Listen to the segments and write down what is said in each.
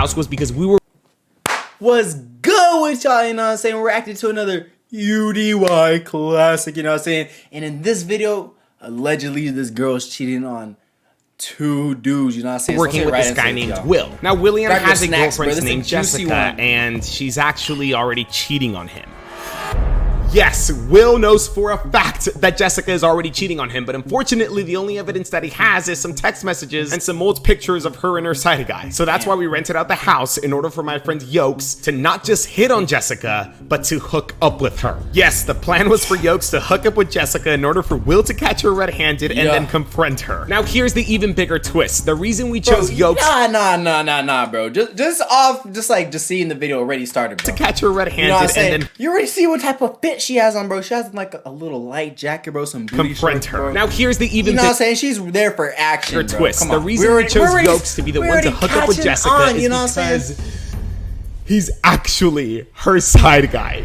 house was because we were... Was good with y'all, you know what I'm saying? We're reacting to another UDY classic, you know what I'm saying? And in this video, allegedly this girl's cheating on 2 dudes, you know what I'm saying? Working with this guy named Will. Now, William has a girlfriend named Jessica, and she's actually already cheating on him. Yes, Will knows for a fact that Jessica is already cheating on him, but unfortunately, the only evidence that he has is some text messages and some old pictures of her and her side guy. So that's why we rented out the house in order for my friend Yokes to not just hit on Jessica, but to hook up with her. Yes, the plan was for Yokes to hook up with Jessica in order for Will to catch her red-handed and then confront her. Now, here's the even bigger twist. The reason we chose Yokes... Nah, bro. Just seeing the video already started, bro. To catch her red-handed, you know and then... You already see what type of fit she has on, bro. She has like a little light jacket, bro. Some booty shorts, bro. Now here's the even... You know what I'm saying? She's there for action, bro. Twist. The reason we chose Yokes to be the one to hook up with Jessica is because he's actually her side guy.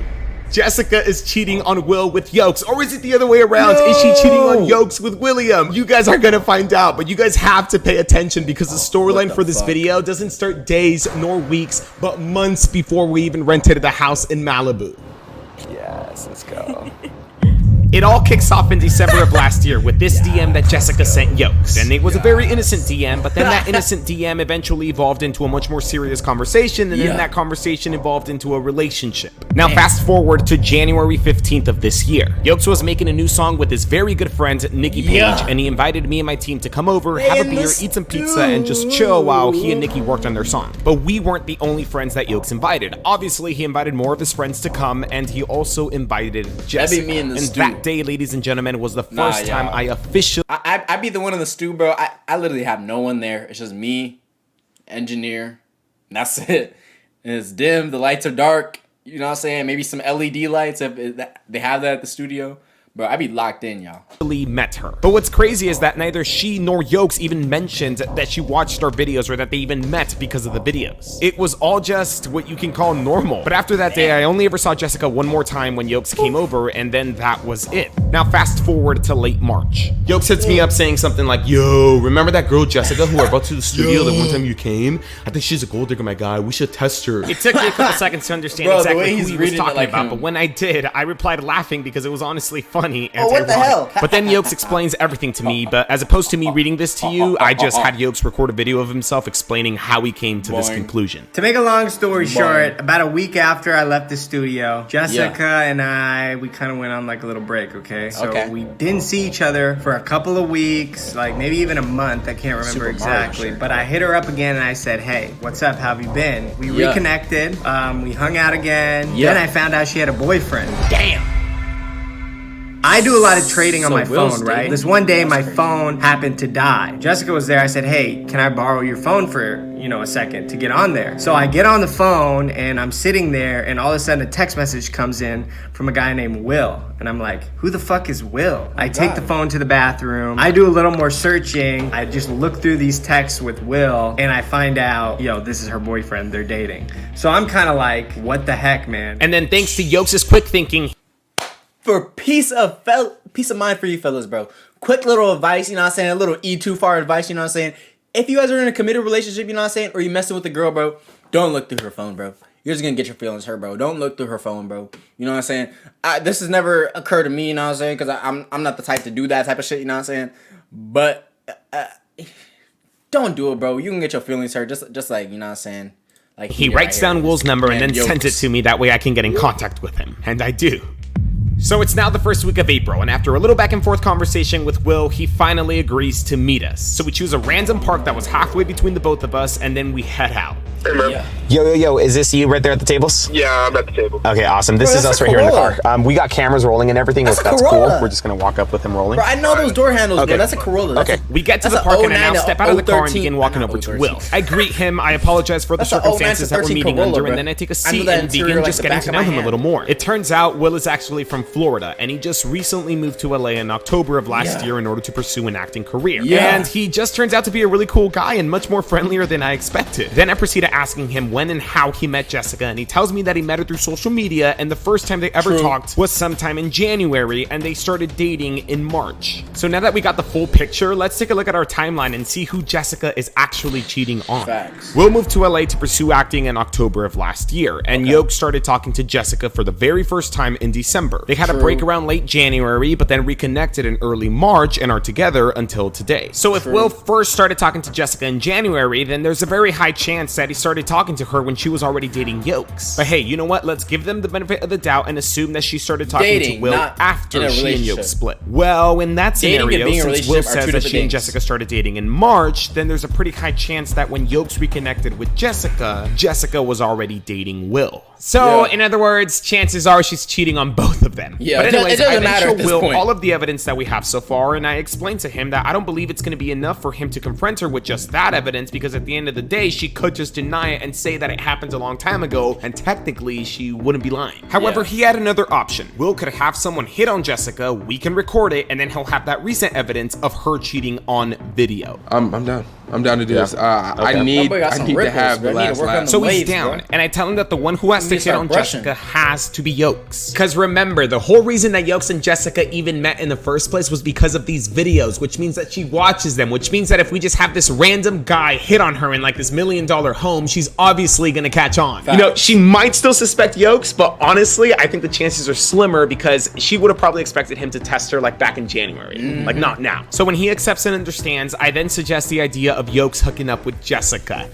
Jessica is cheating on Will with Yokes, or is it the other way around? No. Is she cheating on Yokes with William? You guys are gonna find out, but you guys have to pay attention because the storyline for this video doesn't start days nor weeks, but months before we even rented the house in Malibu. Yes, let's go. It all kicks off in December of last year with this DM that Jessica sent Yokes. And it was a very innocent DM, but then that innocent DM eventually evolved into a much more serious conversation, and then that conversation evolved into a relationship. Now fast forward to January 15th of this year. Yokes was making a new song with his very good friend, Nikki Page, and he invited me and my team to come over, have a beer, eat some pizza, and just chill while he and Nikki worked on their song. But we weren't the only friends that Yokes invited. Obviously, he invited more of his friends to come, and he also invited Jessica. That'd be me and this that day, ladies and gentlemen, was the first time I officially... I'd be the one in the stew, bro. I literally have no one there. It's just me, engineer, and that's it. And it's dim, the lights are dark, you know what I'm saying? Maybe some LED lights if they have that at the studio. Bro, I be locked in, y'all. Met her. But what's crazy is that neither she nor Yokes even mentioned that she watched our videos or that they even met because of the videos. It was all just what you can call normal. But after that day, I only ever saw Jessica one more time when Yokes came over, and then that was it. Now fast forward to late March. Yokes hits me up saying something like, yo, remember that girl Jessica who I brought to the studio the one time you came? I think she's a gold digger, my guy. We should test her. It took me a couple seconds to understand exactly who he was talking about, but when I did, I replied laughing because it was honestly funny. And what the hell? But then Yokes explains everything to me, but as opposed to me reading this to you, I just had Yokes record a video of himself explaining how he came to this conclusion. To make a long story short, about a week after I left the studio, Jessica and we kind of went on like a little break, okay? So we didn't see each other for a couple of weeks, like maybe even a month, I can't remember exactly. But I hit her up again and I said, hey, what's up, how have you been? We reconnected, we hung out again, then I found out she had a boyfriend. Damn! I do a lot of trading on my phone, right? This one day, my phone happened to die. Jessica was there. I said, hey, can I borrow your phone for, a second to get on there? So I get on the phone and I'm sitting there and all of a sudden a text message comes in from a guy named Will. And I'm like, who the fuck is Will? I take the phone to the bathroom. I do a little more searching. I just look through these texts with Will and I find out, this is her boyfriend. They're dating. So I'm kind of like, what the heck, man? And then thanks to Yokes' quick thinking, for peace of mind for you fellas, bro. Quick little advice, you know what I'm saying? A little too far advice, you know what I'm saying? If you guys are in a committed relationship, you know what I'm saying? Or you messing with a girl, bro, don't look through her phone, bro. You're just gonna get your feelings hurt, bro. Don't look through her phone, bro. You know what I'm saying? This has never occurred to me, you know what I'm saying? Because I'm not the type to do that type of shit, you know what I'm saying? But don't do it, bro. You can get your feelings hurt, just like, you know what I'm saying? Like he writes down Will's number and then sends it to me. That way I can get in contact with him. And I do. So it's now the first week of April, and after a little back and forth conversation with Will, he finally agrees to meet us. So we choose a random park that was halfway between the both of us, and then we head out. Hey, yo, is this you right there at the tables? Yeah, I'm at the table. Okay, awesome. This is us right here in the car. We got cameras rolling and everything. That's cool. We're just gonna walk up with him rolling. Bro, I know those door handles, bro. That's a Corolla. We get to the park and I now step out of the car and begin walking over to Will. I greet him, I apologize for the circumstances that we're meeting under, and then I take a seat and begin just getting to know him a little more. It turns out Will is actually from Florida, and he just recently moved to LA in October of last year in order to pursue an acting career. And he just turns out to be a really cool guy and much more friendlier than I expected. Then I proceeded asking him when when and how he met Jessica, and he tells me that he met her through social media, and the first time they ever talked was sometime in January, and they started dating in March. So now that we got the full picture, let's take a look at our timeline and see who Jessica is actually cheating on. Facts. Will moved to LA to pursue acting in October of last year, and Yoke started talking to Jessica for the very first time in December. They had a break around late January, but then reconnected in early March and are together until today. So if Will first started talking to Jessica in January, then there's a very high chance that he started talking to her when she was already dating Yokes. But hey, you know what? Let's give them the benefit of the doubt and assume that she started talking to Will after she and Yoke split. Well, in that scenario, since Will says that she and Jessica started dating in March, then there's a pretty high chance that when Yokes reconnected with Jessica, Jessica was already dating Will. So, in other words, chances are she's cheating on both of them. Yeah, but anyways, I then show Will point all of the evidence that we have so far, and I explained to him that I don't believe it's going to be enough for him to confront her with just that evidence, because at the end of the day, she could just deny it and say that it happened a long time ago, and technically, she wouldn't be lying. However, he had another option. Will could have someone hit on Jessica, we can record it, and then he'll have that recent evidence of her cheating on video. I'm down. I'm down to do this. I need to have the last laugh. So he's down, and I tell him that the one who has to hit on Jessica has to be Yokes. Because remember, the whole reason that Yokes and Jessica even met in the first place was because of these videos, which means that she watches them, which means that if we just have this random guy hit on her in like this $1 million home, she's obviously gonna catch on. You know, she might still suspect Yokes, but honestly, I think the chances are slimmer because she would have probably expected him to test her like back in January, like not now. So when he accepts and understands, I then suggest the idea of Yokes hooking up with Jessica.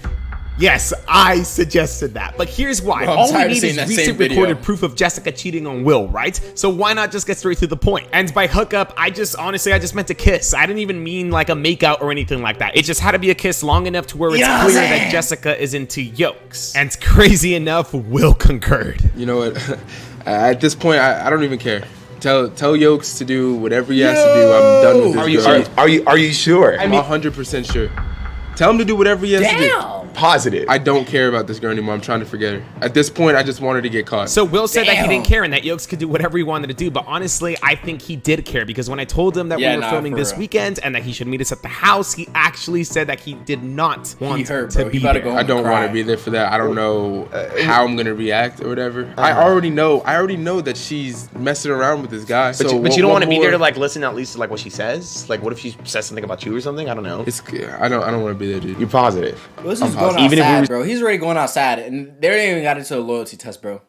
Yes, I suggested that, but here's why. All we need is recent recorded proof of Jessica cheating on Will, right? So why not just get straight to the point? And by hookup, I just meant to kiss. I didn't even mean like a makeout or anything like that. It just had to be a kiss long enough to where it's clear that Jessica is into Yokes. And crazy enough, Will concurred. You know what? At this point, I don't even care. Tell Yokes to do whatever he has to do. I'm done with this girl. Are you sure? I'm 100% sure. Tell him to do whatever he has to do. Positive. I don't care about this girl anymore. I'm trying to forget her. At this point, I just wanted to get caught. So Will said that he didn't care and that Yokes could do whatever he wanted to do, but honestly, I think he did care because when I told him that we were filming this weekend and that he should meet us at the house, he actually said that he did not want to be there. I don't want to be there for that. I don't know how I'm gonna react or whatever. I already know that she's messing around with this guy. But you don't want to be there to like listen at least to like what she says. Like, what if she says something about you or something? I don't know. I don't want to be there, dude. You're positive. Well, this is going outside, bro. He's already going outside, and they didn't even got into a loyalty test, bro.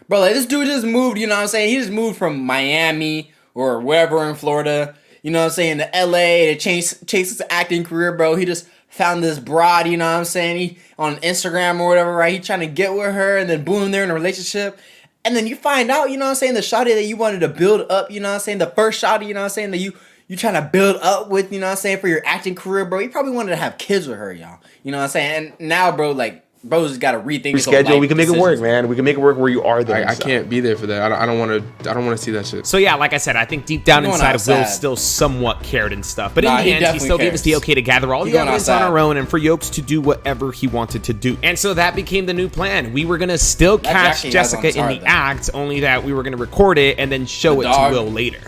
Bro, like, this dude just moved, you know what I'm saying? He just moved from Miami or wherever in Florida, you know what I'm saying, to LA to chase his acting career, bro. He just found this broad, you know what I'm saying? He on Instagram or whatever, right? He trying to get with her, and then boom, they're in a relationship. And then you find out, you know what I'm saying, the shawty that you wanted to build up, you know what I'm saying, the first shawty, you know what I'm saying, that you trying to build up with, you know what I'm saying, for your acting career, bro. You probably wanted to have kids with her, y'all. You know what I'm saying? And now, bro, like, bro's got to rethink his schedule. We can make it work, man. We can make it work where you are there. I can't be there for that. I don't want to see that shit. So yeah, like I said, I think deep down inside of Will still somewhat cared and stuff. But in the end, he still gave us the okay to gather all the evidence on our own and for Yokes to do whatever he wanted to do. And so that became the new plan. We were gonna still catch Jessica in the act, only that we were gonna record it and then show it to Will later.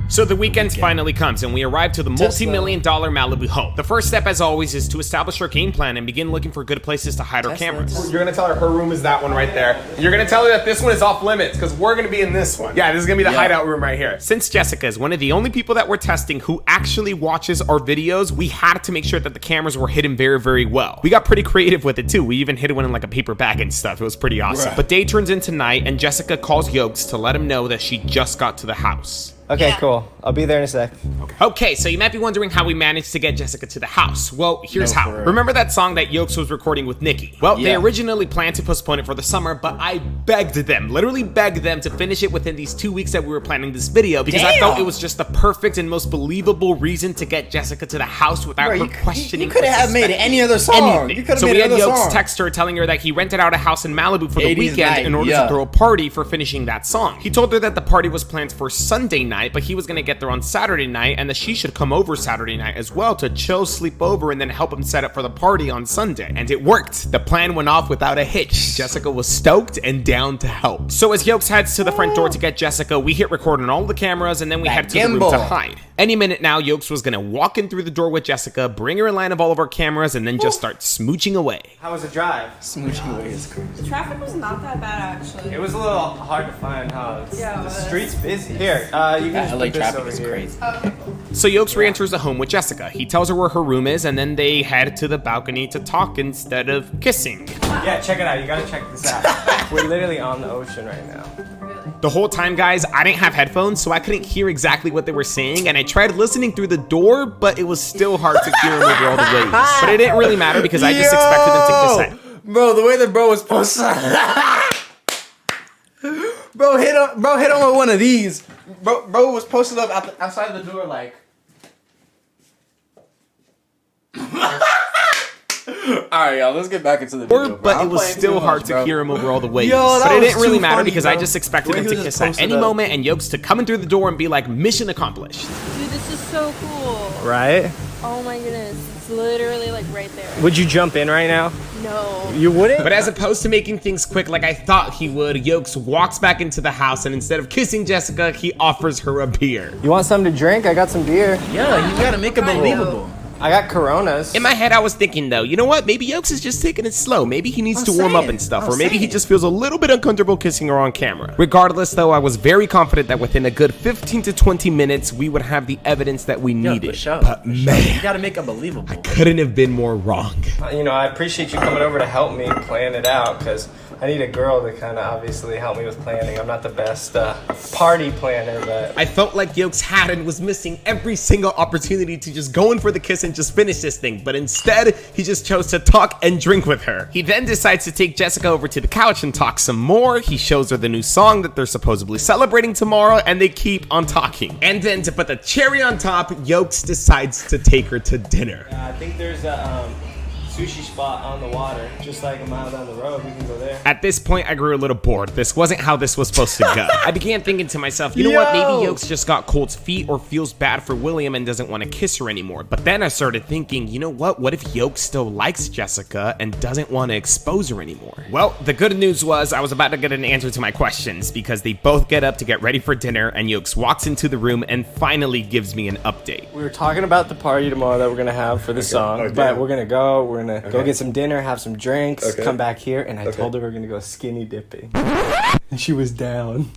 So the weekend finally comes and we arrive to the multi-million-dollar Malibu home. The first step, as always, is to establish our game plan and begin looking for good places to hide our cameras. You're gonna tell her room is that one right there. You're gonna tell her that this one is off limits because we're gonna be in this one. Yeah, this is gonna be the hideout room right here. Since Jessica is one of the only people that we're testing who actually watches our videos, we had to make sure that the cameras were hidden very, very well. We got pretty creative with it too. We even hid one in like a paper bag and stuff. It was pretty awesome. But day turns into night and Jessica calls Yokes to let him know that she just got to the house. Okay, cool. I'll be there in a sec. Okay, so you might be wondering how we managed to get Jessica to the house. Well, here's how. Remember that song that Yokes was recording with Nikki? Well, they originally planned to postpone it for the summer, but I begged them, literally begged them to finish it within these 2 weeks that we were planning this video because I felt it was just the perfect and most believable reason to get Jessica to the house without her questioning. You could have made any other song. You could have made another song. So we had Yokes text her telling her that he rented out a house in Malibu for the weekend in order to throw a party for finishing that song. He told her that the party was planned for Sunday night night, but he was gonna get there on Saturday night, and that she should come over Saturday night as well to chill, sleep over, and then help him set up for the party on Sunday. And it worked. The plan went off without a hitch. Jessica was stoked and down to help. So as Yokes heads to the front door to get Jessica, we hit record on all the cameras, and then we head to the room to hide. Any minute now, Yokes was gonna walk in through the door with Jessica, bring her in line of all of our cameras, and then just start smooching away. How was the drive? Smooching away is crazy. The traffic was not that bad, actually. It was a little hard to find, huh? Yeah, The street's busy. Here, you can just LA put this traffic over is here. crazy. So Yokes re-enters the home with Jessica. He tells her where her room is, and then they head to the balcony to talk instead of kissing. Yeah, check it out. You gotta check this out. We're literally on the ocean right now. The whole time, guys, I didn't have headphones, so I couldn't hear exactly what they were saying, and I tried listening through the door, but it was still hard to hear them over all the waves. But it didn't really matter because I just expected them to kiss it. Bro, the way that bro was posted. Bro hit him with one of these. Bro was posted up outside the door like. Alright, y'all, let's get back into the video. But it was still hard to hear him over all the waves. Yo, but it was didn't really too matter funny, because bro. I just expected The way him he to was kiss just at any posted up. moment and Yokes to come in through the door and be like, mission accomplished. Dude, this is so cool. Right? Oh my goodness. It's literally like right there. Would you jump in right now? No. You wouldn't? But as opposed to making things quick like I thought he would, Yokes walks back into the house and instead of kissing Jessica, he offers her a beer. You want something to drink? I got some beer. Yeah, you gotta make it believable. I got Coronas. In my head, I was thinking though, you know what? Maybe Yokes is just taking it slow. Maybe he needs to warm up and stuff, or maybe he just feels a little bit uncomfortable kissing her on camera. Regardless though, I was very confident that within a good 15 to 20 minutes, we would have the evidence that we needed. But man, You gotta make it believable. I couldn't have been more wrong. You know, I appreciate you coming over to help me plan it out, because I need a girl to kind of obviously help me with planning. I'm not the best party planner, but I felt like Yokes had and was missing every single opportunity to just go in for the kiss and just finish this thing, but instead, he just chose to talk and drink with her. He then decides to take Jessica over to the couch and talk some more. He shows her the new song that they're supposedly celebrating tomorrow, and they keep on talking. And then to put the cherry on top, Yokes decides to take her to dinner. I think there's a sushi spot on the water, just like a mile down the road. We can go there. At this point, I grew a little bored. This wasn't how this was supposed to go. I began thinking to myself, you know what? Maybe Yokes just got cold feet or feels bad for William and doesn't want to kiss her anymore. But then I started thinking, you know what? What if Yokes still likes Jessica and doesn't want to expose her anymore? Well, the good news was I was about to get an answer to my questions because they both get up to get ready for dinner and Yokes walks into the room and finally gives me an update. We were talking about the party tomorrow that we're gonna have for the song, but we're gonna go get some dinner, have some drinks, come back here, and I told her we're gonna go skinny dipping. And she was down.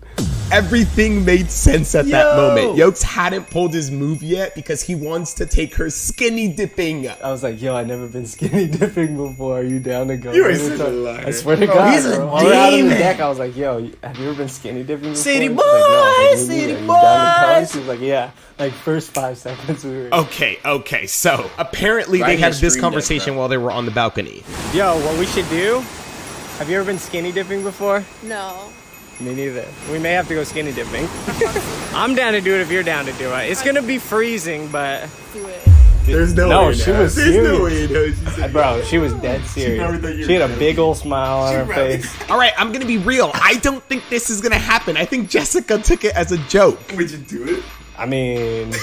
Everything made sense at that moment. Yokes hadn't pulled his move yet because he wants to take her skinny dipping. I was like, yo, I've never been skinny dipping before. Are you down to go? You are such a liar. I swear to God, he's a bro. While we're out on the demon. deck, I was like, yo, have you ever been skinny dipping before? City She's like, no. I was boys, like, "Me city neither. You down to come?" boys. She was like, yeah. Like, first 5 seconds we were... Okay, so apparently they had this conversation while they were on the balcony. Yo, what we should do... Have you ever been skinny dipping before? No. Me neither. We may have to go skinny dipping. I'm down to do it if you're down to do it. It's gonna be freezing, but... Do it. There's no No, way. she was There's serious. no way. No, she said, Bro, she was dead serious. She had a big old smile on her face. All right, I'm gonna be real. I don't think this is gonna happen. I think Jessica took it as a joke. Would you do it? I mean...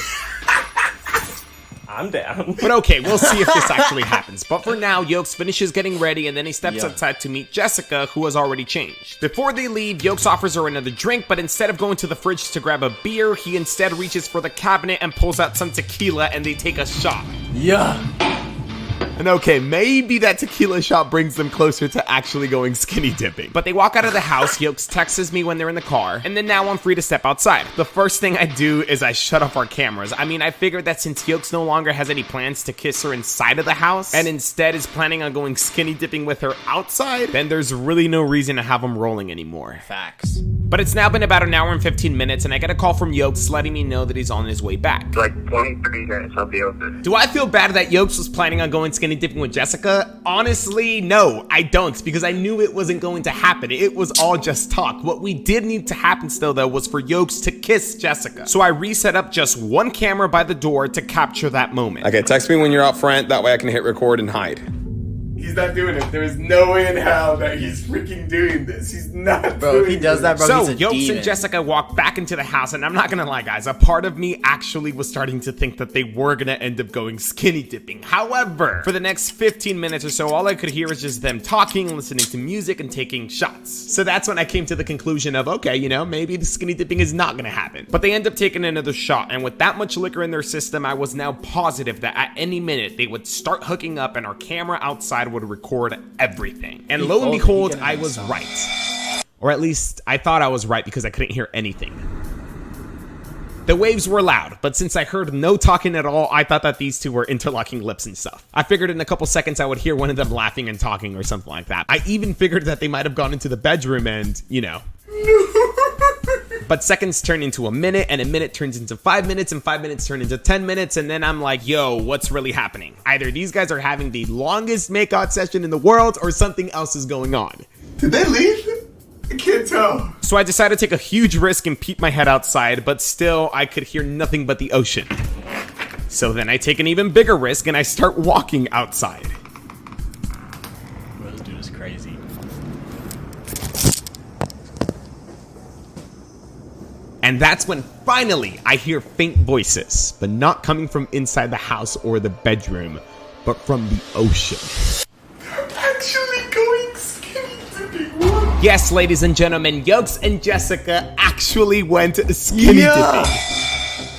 I'm down. But okay, we'll see if this actually happens. But for now, Yokes finishes getting ready and then he steps outside to meet Jessica, who has already changed. Before they leave, Yokes offers her another drink, but instead of going to the fridge to grab a beer, he instead reaches for the cabinet and pulls out some tequila and they take a shot. Yeah. And okay, maybe that tequila shot brings them closer to actually going skinny dipping. But they walk out of the house, Yokes texts me when they're in the car, and then now I'm free to step outside. The first thing I do is I shut off our cameras. I mean, I figured that since Yokes no longer has any plans to kiss her inside of the house, and instead is planning on going skinny dipping with her outside, then there's really no reason to have him rolling anymore. Facts. But it's now been about an hour and 15 minutes, and I get a call from Yokes letting me know that he's on his way back. Like 20, 30 minutes, I'll be over. Do I feel bad that Yokes was planning on going skinny dipping with Jessica? Honestly, no, I don't, because I knew it wasn't going to happen. It was all just talk. What we did need to happen still, though, was for Yokes to kiss Jessica. So I reset up just one camera by the door to capture that moment. Okay, text me when you're out front. That way I can hit record and hide. He's not doing it. There is no way in hell that he's freaking doing this. He's not Bro, if he does that, bro, So, he's a Yokes demon. and Jessica walk back into the house, and I'm not gonna lie, guys, a part of me actually was starting to think that they were gonna end up going skinny dipping. However, for the next 15 minutes or so, all I could hear was just them talking, listening to music, and taking shots. So that's when I came to the conclusion of, okay, you know, maybe the skinny dipping is not gonna happen. But they end up taking another shot, and with that much liquor in their system, I was now positive that at any minute they would start hooking up and our camera outside would record everything. And lo and behold, I was right. Or at least I thought I was right because I couldn't hear anything. The waves were loud, but since I heard no talking at all, I thought that these two were interlocking lips and stuff. I figured in a couple seconds I would hear one of them laughing and talking or something like that. I even figured that they might have gone into the bedroom and, you know. But seconds turn into a minute, and a minute turns into 5 minutes, and 5 minutes turn into 10 minutes, and then I'm like, yo, what's really happening? Either these guys are having the longest makeout session in the world, or something else is going on. Did they leave? I can't tell. So I decided to take a huge risk and peep my head outside, but still, I could hear nothing but the ocean. So then I take an even bigger risk, and I start walking outside. Bro, this dude is crazy. And that's when finally I hear faint voices, but not coming from inside the house or the bedroom, but from the ocean. Actually going skinny dipping. What? Yes, ladies and gentlemen, Yokes and Jessica actually went skinny dipping. No,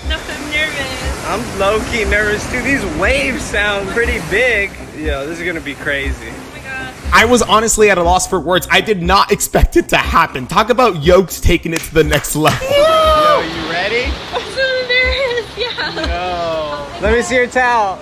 I'm nervous. I'm low-key nervous too. These waves sound pretty big. Yo, this is gonna be crazy. Oh my god. I was honestly at a loss for words. I did not expect it to happen. Talk about Yokes taking it to the next level. Yo, you ready? I'm so nervous. Yeah. No. Let me see your towel.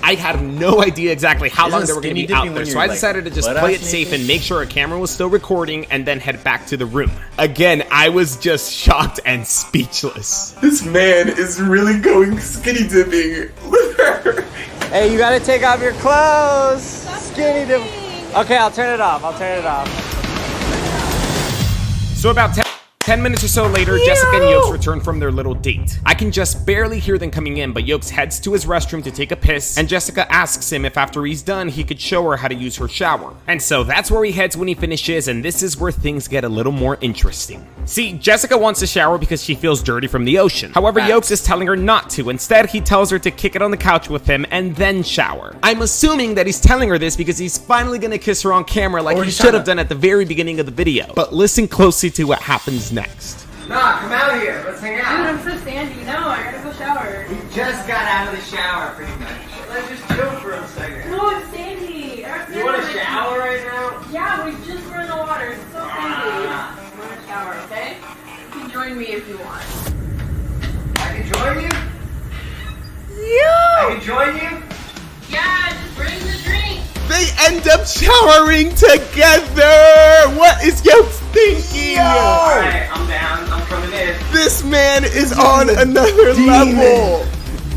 I had no idea exactly how long Isn't they were going to skinny be out dipping there, when so you're, I decided to just butt play ass it safe naked? and make sure our camera was still recording and then head back to the room. Again, I was just shocked and speechless. This man is really going skinny dipping with her. Hey, you gotta take off your clothes. Skinny dip. moving. Okay, I'll turn it off. I'll turn it off. So about 10 minutes or so later, Jessica and Yokes return from their little date. I can just barely hear them coming in, but Yokes heads to his restroom to take a piss, and Jessica asks him if after he's done, he could show her how to use her shower. And so that's where he heads when he finishes, and this is where things get a little more interesting. See, Jessica wants to shower because she feels dirty from the ocean. However, Yokes is telling her not to. Instead, he tells her to kick it on the couch with him and then shower. I'm assuming that he's telling her this because he's finally gonna kiss her on camera like he should have done at the very beginning of the video. But listen closely to what happens next. Nah, come out here. Let's hang Dude, out. I'm so sandy. No, I gotta go shower. We just got out of the shower, pretty much. Let's just chill for a second. No, it's sandy. You want to shower right now? Yeah, we just were in the water. It's so sandy. I want to shower, okay? You can join me if you want. I can join you? Yeah. I can join you? Yeah, just bring the drink. They end up showering together! What is Yokes thinking? Alright, I'm down. I'm coming in. This man is on another level!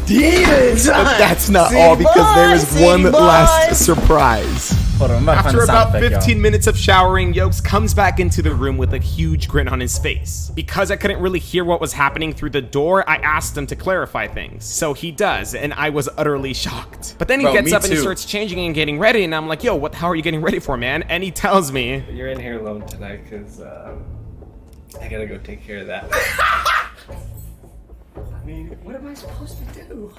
Demons! But that's not all because there is one last surprise. Hold on, I'm about to find After the sound about effect, 15 y'all. minutes of showering, Yokes comes back into the room with a huge grin on his face. Because I couldn't really hear what was happening through the door, I asked him to clarify things. So he does, and I was utterly shocked. But then he Bro, gets me up and he too. starts changing and getting ready, and I'm like, yo, what the hell are you getting ready for, man? And he tells me, You're in here alone tonight because I gotta go take care of that. I mean, what am I supposed to do?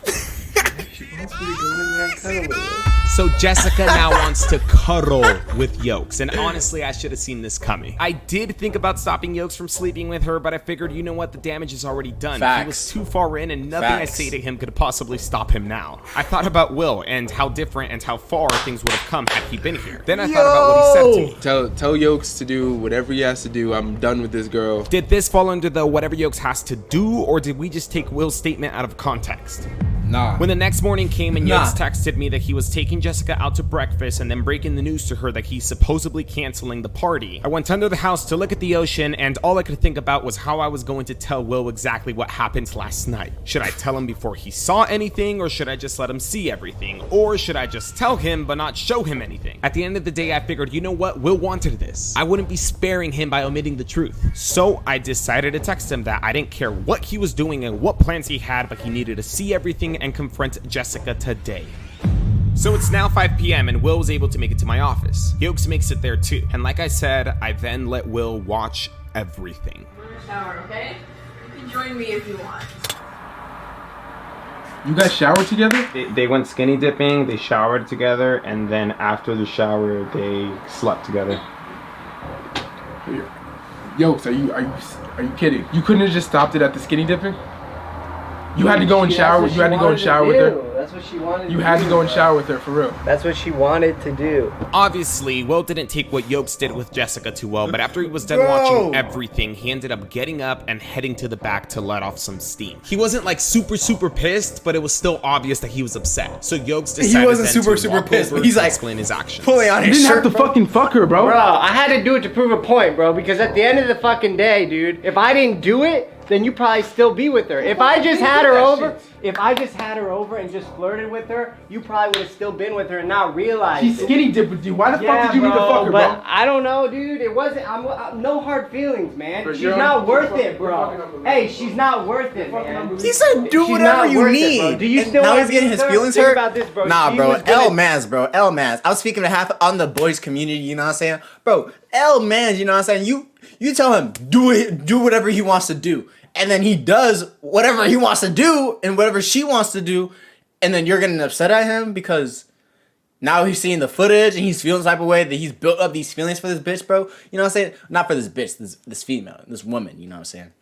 She wants me to go in there and cuddle with her. so Jessica now wants to cuddle with Yokes, and honestly, I should have seen this coming. I did think about stopping Yokes from sleeping with her, but I figured, you know what, the damage is already done. He was Facts. too far in, and nothing I Facts. say to him could possibly stop him now. I thought about Will, and how different and how far things would have come had he been here. Then I thought about what he said to me. Tell Yokes to do whatever he has to do. I'm done with this girl. Did this fall under the whatever Yokes has to do, or did we just take Will's statement out of context? Nah. When the next morning came and Nah. Yokes texted me that he was taking Jessica out to breakfast and then breaking the news to her that he's supposedly canceling the party, I went under the house to look at the ocean, and all I could think about was how I was going to tell Will exactly what happened last night. Should I tell him before he saw anything, or should I just let him see everything? Or should I just tell him but not show him anything? At the end of the day, I figured, you know what? Will wanted this. I wouldn't be sparing him by omitting the truth. So I decided to text him that I didn't care what he was doing and what plans he had, but he needed to see everything and confront Jessica today. So it's now 5 p.m. and Will was able to make it to my office. Yokes makes it there too. And like I said, I then let Will watch everything. We're in the shower, okay? You can join me if you want. You guys showered together? They went skinny dipping, they showered together, and then after the shower, they slept together. Yokes, are you kidding? You couldn't have just stopped it at the skinny dipping? You had to go and shower. You had to go and shower with her. That's what she wanted. You had to go and shower with her for real. That's what she wanted to do. Obviously, Will didn't take what Yokes did with Jessica too well, but after he was done watching everything, he ended up getting up and heading to the back to let off some steam. He wasn't like super pissed, but it was still obvious that he was upset. So Yokes decided he wasn't then super to walk pissed, over but he's to like explain his actions. pulling on You his didn't shirt. have to fucking fuck her, bro. Bro, I had to do it to prove a point, bro, because at the end of the fucking day, dude, if I didn't do it, then you probably still be with her. If I just had her over and just flirted with her, you probably would have still been with her and not realized. She skinny dipped with you. Why the fuck did you need to fuck her, but bro? I don't know, dude. It wasn't. I'm no hard feelings, man. Bro, She's you're not on- worth you're it, bro. fucking Hey, she's not worth it, man. He said, "Do She's whatever not you worth it, need." bro. Do you And still now wanna he's getting be his with her? feelings Think hurt. about this, bro. Nah, She bro. was gonna- L Mans, bro. L Mans. I was speaking to half on the boys community. You know what I'm saying, bro? L Mans. You know what I'm saying? You tell him do whatever he wants to do, and then he does whatever he wants to do and whatever she wants to do, and then you're getting upset at him because now he's seeing the footage and he's feeling the type of way that he's built up these feelings for this bitch, bro. You know what I'm saying? Not for this bitch, this female, this woman. You know what I'm saying?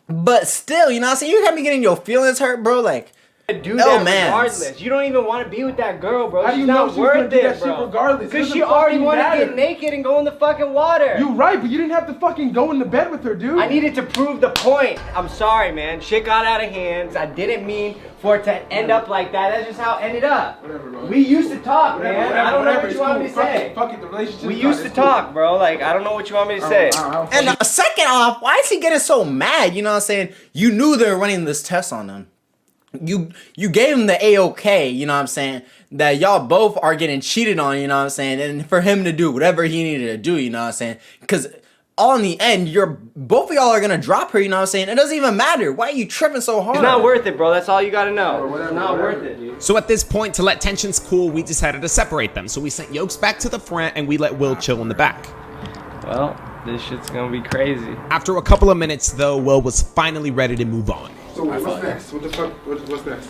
But still, you know what I'm saying? You can't be getting your feelings hurt, bro. Like, do L that Mans. regardless. You don't even want to be with that girl, bro. How do She's you know not she was gonna worth do that it, shit bro. regardless? It Because doesn't she already fucking wanted to matter. get naked and go in the fucking water. You right, but you didn't have to fucking go into bed with her, dude. I needed to prove the point. I'm sorry, man. Shit got out of hands. I didn't mean for it to end up like that. That's just how it ended up. Whatever, bro. We used to talk, man. I don't know what it's you want cool. me to Fuck say. it, fuck it, the relationship. We used to talk, bro. Like, I don't know what you want me to say. and second off, why is he getting so mad? You know what I'm saying? You knew they were running this test on him. You gave him the A-OK, you know what I'm saying? That y'all both are getting cheated on, you know what I'm saying? And for him to do whatever he needed to do, you know what I'm saying? Because all in the end, both of y'all are gonna drop her, you know what I'm saying? It doesn't even matter. Why are you tripping so hard? It's not worth it, bro. That's all you gotta know. It's not worth it, dude. So at this point, to let tensions cool, we decided to separate them. So we sent Yokes back to the front and we let Will chill in the back. Well, this shit's gonna be crazy. After a couple of minutes though, Will was finally ready to move on. So what's next? What the fuck? What's next?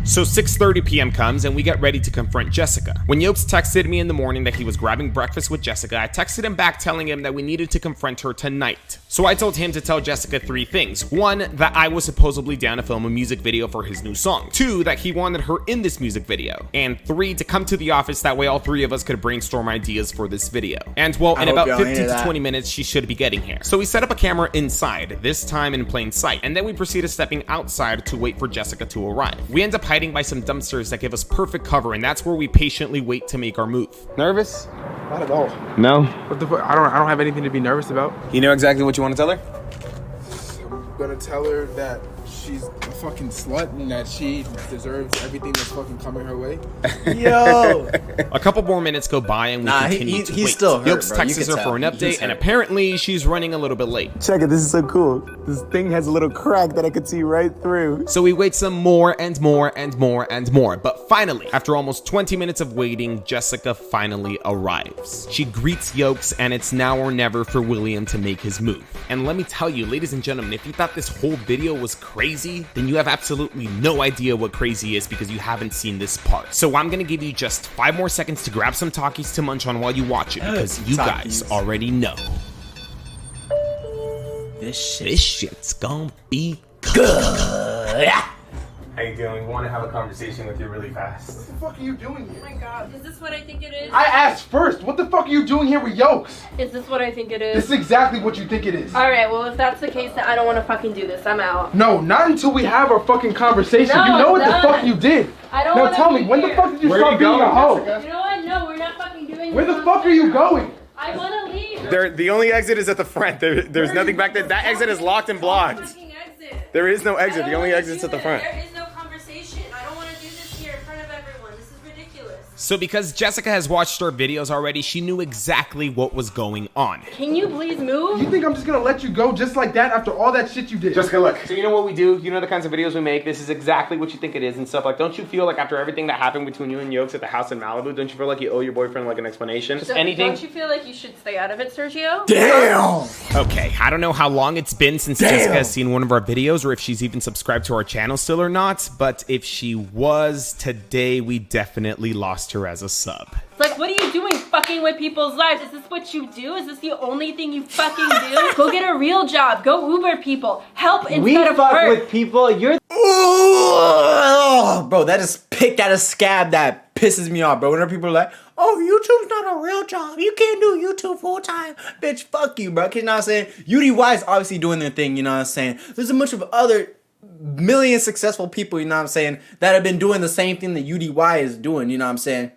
So 6:30 p.m. comes and we get ready to confront Jessica. When Yokes texted me in the morning that he was grabbing breakfast with Jessica, I texted him back telling him that we needed to confront her tonight. So I told him to tell Jessica 3 things. 1, that I was supposedly down to film a music video for his new song. 2, that he wanted her in this music video. And 3, to come to the office, that way all 3 of us could brainstorm ideas for this video. And well, in about 15 to 20 minutes, she should be getting here. So we set up a camera inside, this time in plain sight. And then we proceeded stepping outside to wait for Jessica to arrive. We end up hiding by some dumpsters that give us perfect cover, and that's where we patiently wait to make our move. Nervous? Not at all. No? What the fuck? I don't have anything to be nervous about. You know exactly what you want to tell her? I'm gonna tell her that she's a fucking slut and that she deserves everything that's fucking coming her way. Yo. A couple more minutes go by and we continue to he's wait. still hurt, Yokes bro. You texts can her tell. for an He's update, and hurt. apparently she's running a little bit late. Check it, this is so cool. This thing has a little crack that I could see right through. So we wait some more and more and more and more. But finally, after almost 20 minutes of waiting, Jessica finally arrives. She greets Yokes, and it's now or never for William to make his move. And let me tell you, ladies and gentlemen, if you thought this whole video was crazy, then you have absolutely no idea what crazy is because you haven't seen this part. So I'm gonna give you just 5 more seconds to grab some Takis to munch on while you watch it, because you guys already know. This shit's gonna be good. How you doing? We want to have a conversation with you really fast. What the fuck are you doing here? Oh my god, is this what I think it is? I asked first. What the fuck are you doing here with Yokes? Is this what I think it This is? is exactly what you think it is. Alright, well if that's the case, then I don't want to fucking do this. I'm out. No, not until we have our fucking conversation. No, you know what I'm the fuck done. you did. I don't Now wanna tell me, be when the here. fuck did you Where start you being going, a hoe? Jessica? You know what? No, we're not fucking doing Where this the on fuck are you camera. going? I want to leave. The only exit is at the front. There's nothing back there. That exit is locked and blocked. Fucking exit. There is no I exit. don't The only wanna exit's do at the it. front. There is no conversation. I don't want to do this here in front of everyone. This is ridiculous. So because Jessica has watched our videos already, she knew exactly what was going on. Can you please move? You think I'm just gonna let you go just like that after all that shit you did? Jessica, look. So you know what we do? You know the kinds of videos we make? This is exactly what you think it is and stuff. Like, don't you feel like after everything that happened between you and Yokes at the house in Malibu, don't you feel like you owe your boyfriend like an explanation? So, anything? Don't you feel like you should stay out of it, Sergio? Damn! Okay, I don't know how long it's been since Jessica has seen one of our videos or if she's even subscribed to our channel still or not, but if she was, today we definitely lost her as a sub. Like, what are you doing fucking with people's lives? Is this what you do? Is this the only thing you fucking do? Go get a real job. Go Uber people. Help instead of hurt. We fuck with people. You're Ooh, bro, that just picked at a scab that pisses me off, bro. Whenever people are like, oh, YouTube's not a real job. You can't do YouTube full time. Bitch, fuck you, bro. You know what I'm saying? UDY is obviously doing their thing, you know what I'm saying? There's a bunch of other million successful people, you know what I'm saying, that have been doing the same thing that UDY is doing, you know what I'm saying?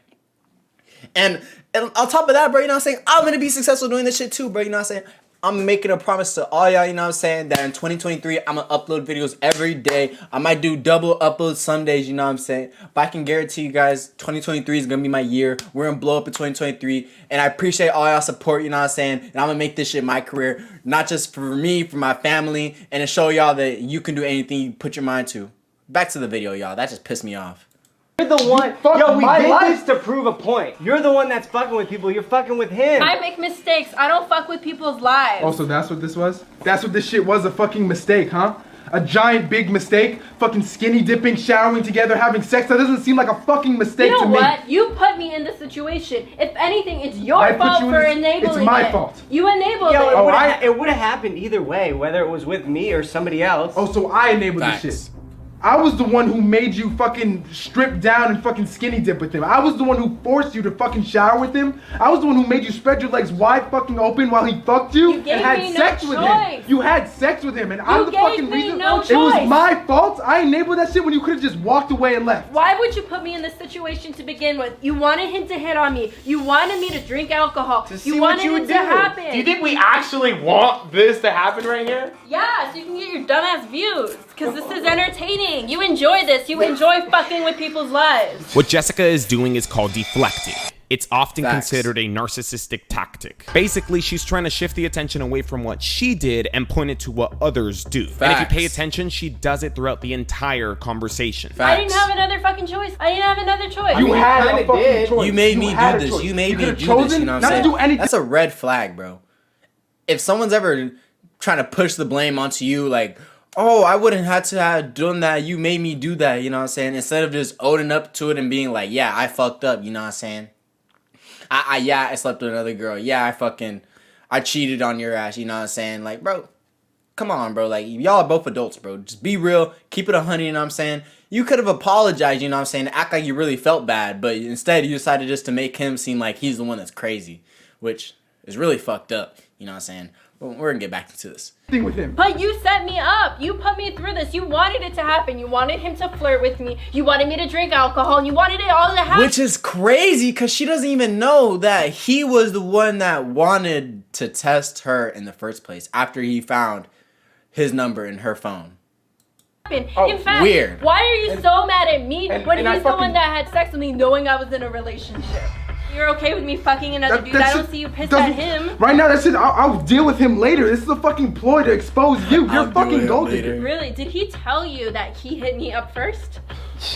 And on top of that, bro, you know what I'm saying? I'm gonna be successful doing this shit too, bro, you know what I'm saying? I'm making a promise to all y'all, you know what I'm saying, that in 2023, I'm gonna upload videos every day. I might do double uploads some days, you know what I'm saying? But I can guarantee you guys, 2023 is gonna be my year. We're gonna blow up in 2023. And I appreciate all y'all support, you know what I'm saying? And I'm gonna make this shit my career. Not just for me, for my family, and to show y'all that you can do anything you put your mind to. Back to the video, y'all. That just pissed me off. the one. Yo, we did this to prove a point. You're the one that's fucking with people. You're fucking with him. I make mistakes. I don't fuck with people's lives. Oh, so that's what this was? That's what this shit was, a fucking mistake, huh? A giant big mistake? Fucking skinny dipping, showering together, having sex? That doesn't seem like a fucking mistake to me. You know what? You put me in this situation. If anything, it's your fault for enabling it. It's my fault. You enabled it. It would have happened either way, whether it was with me or somebody else. Oh, so I enabled this shit. I was the one who made you fucking strip down and fucking skinny dip with him. I was the one who forced you to fucking shower with him. I was the one who made you spread your legs wide fucking open while he fucked you and had sex with him. You had sex with him, and I'm the fucking reason. It was my fault. I enabled that shit when you could have just walked away and left. Why would you put me in this situation to begin with? You wanted him to hit on me. You wanted me to drink alcohol. You wanted it to happen. Do you think we actually want this to happen right here? Yeah, so you can get your dumbass views. Because this is entertaining. You enjoy this. You enjoy fucking with people's lives. What Jessica is doing is called deflecting. It's often considered a narcissistic tactic. Basically, she's trying to shift the attention away from what she did and point it to what others do. And if you pay attention, she does it throughout the entire conversation. I didn't have another fucking choice. I didn't have another choice. You had a fucking choice. You made me do this. You made me do this. You know what I'm saying? That's a red flag, bro. If someone's ever trying to push the blame onto you, like, oh, I wouldn't have to have done that. You made me do that, you know what I'm saying? Instead of just owning up to it and being like, yeah, I fucked up, you know what I'm saying? I slept with another girl. Yeah, I cheated on your ass, you know what I'm saying? Like, bro, come on, bro. Like, y'all are both adults, bro. Just be real. Keep it 100, you know what I'm saying? You could have apologized, you know what I'm saying? Act like you really felt bad, but instead you decided just to make him seem like he's the one that's crazy, which is really fucked up, you know what I'm saying? But we're gonna get back into this. With him. But you set me up. You put me through this. You wanted it to happen. You wanted him to flirt with me. You wanted me to drink alcohol. And you wanted it all to happen. Which is crazy because she doesn't even know that he was the one that wanted to test her in the first place after he found his number in her phone. In fact, weird. Why are you so mad at me when he's the one that had sex with me knowing I was in a relationship? You're okay with me fucking another dude. I don't see you pissed at him. Right now, that's it. I'll deal with him later. This is a fucking ploy to expose you. You're fucking gold digger. Really? Did he tell you that he hit me up first?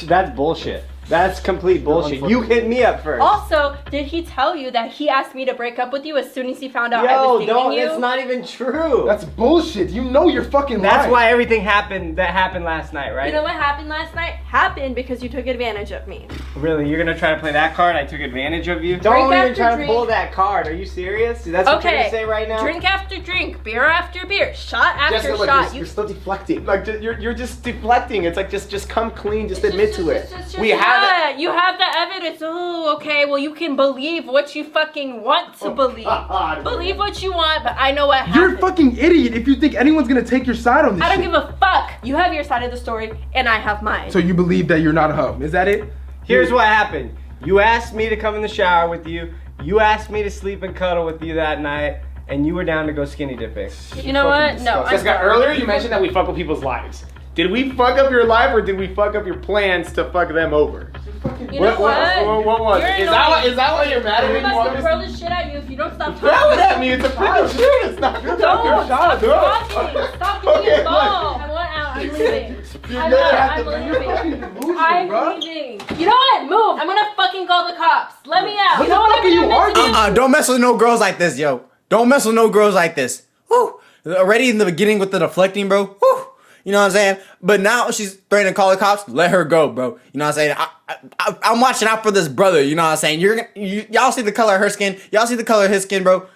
That's bullshit. That's complete bullshit. You hit me up first. Also, did he tell you that he asked me to break up with you as soon as he found out I was dating you? It's not even true. That's bullshit. You know you're fucking lying. That's why everything happened last night, right? You know what happened last night? Happened because you took advantage of me. Really? You're gonna try to play that card? I took advantage of you? Don't even try to pull that card. Are you serious? That's what you're gonna say right now? Drink after drink, beer after beer, shot after Jessica, shot. Look, you're still deflecting. Like you're just deflecting. It's like just come clean. Just admit to it. We have it. You have the evidence. Oh, okay. Well, you can believe what you fucking want to believe. Believe what you want, but I know what happened. You're a fucking idiot if you think anyone's gonna take your side on this. I don't give a fuck. You have your side of the story, and I have mine. So you believe that you're not a hoe? Is that it? Here's what happened. You asked me to come in the shower with you. You asked me to sleep and cuddle with you that night, and you were down to go skinny dipping. You know what? No. Jessica, earlier you mentioned that we fuck with people's lives. Did we fuck up your life or did we fuck up your plans to fuck them over? You know what? What was it? Is that why you're mad at me? I'm about to throw this shit at you if you don't stop talking. Throw it at me. It's a freaking shit. It's not your Don't stop shot. talking. Stop getting involved. I want out. I'm leaving. I'm leaving. You know what? Move. I'm gonna fucking call the cops. Let me out. You know what? Don't mess with no girls like this, yo. Don't mess with no girls like this. Woo. Already in the beginning with the deflecting, bro. Woo. You know what I'm saying? But now she's threatening to call the cops. Let her go, bro. You know what I'm saying? I'm watching out for this brother. You know what I'm saying? Y'all see the color of her skin. Y'all see the color of his skin, bro.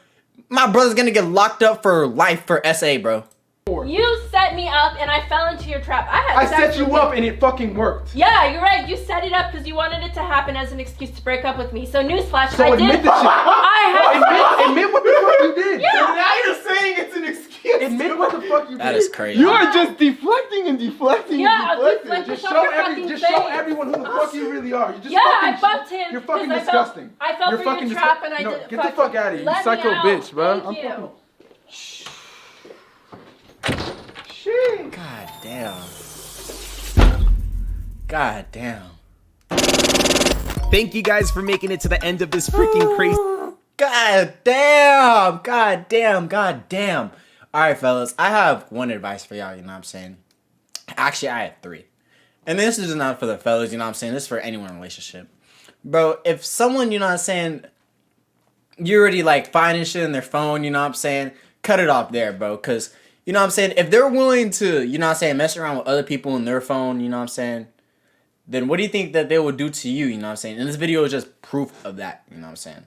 My brother's gonna get locked up for life for SA, bro. You set me up and I fell into your trap. I set you up and it fucking worked. Yeah, you're right. You set it up because you wanted it to happen as an excuse to break up with me. So newsflash, So I did. admit the shit. Admit what the fuck you did. Yeah. So now you're saying it's an excuse. Admit what the fuck you did. That is crazy. You are just deflecting and deflecting Yeah, and deflecting. Just show everyone who the fuck you really are. You just I fucked him. You're fucking 'cause disgusting. I fell You're for fucking your trap and I did. Get the fuck out of here, you Let psycho me out. bitch, bro. Thank you. God damn. God damn. Thank you guys for making it to the end of this freaking crazy. God damn. God damn. God damn. All right, fellas. I have one advice for y'all, you know what I'm saying? Actually, I have three. And this is not for the fellas, you know what I'm saying? This is for anyone in a relationship. Bro, if someone, you know what I'm saying, you're already like finding shit in their phone, you know what I'm saying? Cut it off there, bro. Because, you know what I'm saying? If they're willing to, you know what I'm saying, mess around with other people in their phone, you know what I'm saying? Then what do you think that they will do to you, you know what I'm saying? And this video is just proof of that, you know what I'm saying?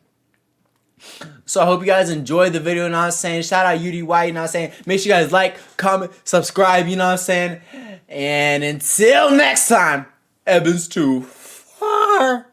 So I hope you guys enjoyed the video, you know what I'm saying? Shout out UDY, you know what I'm saying? Make sure you guys like, comment, subscribe, you know what I'm saying? And until next time, Ebbins too far.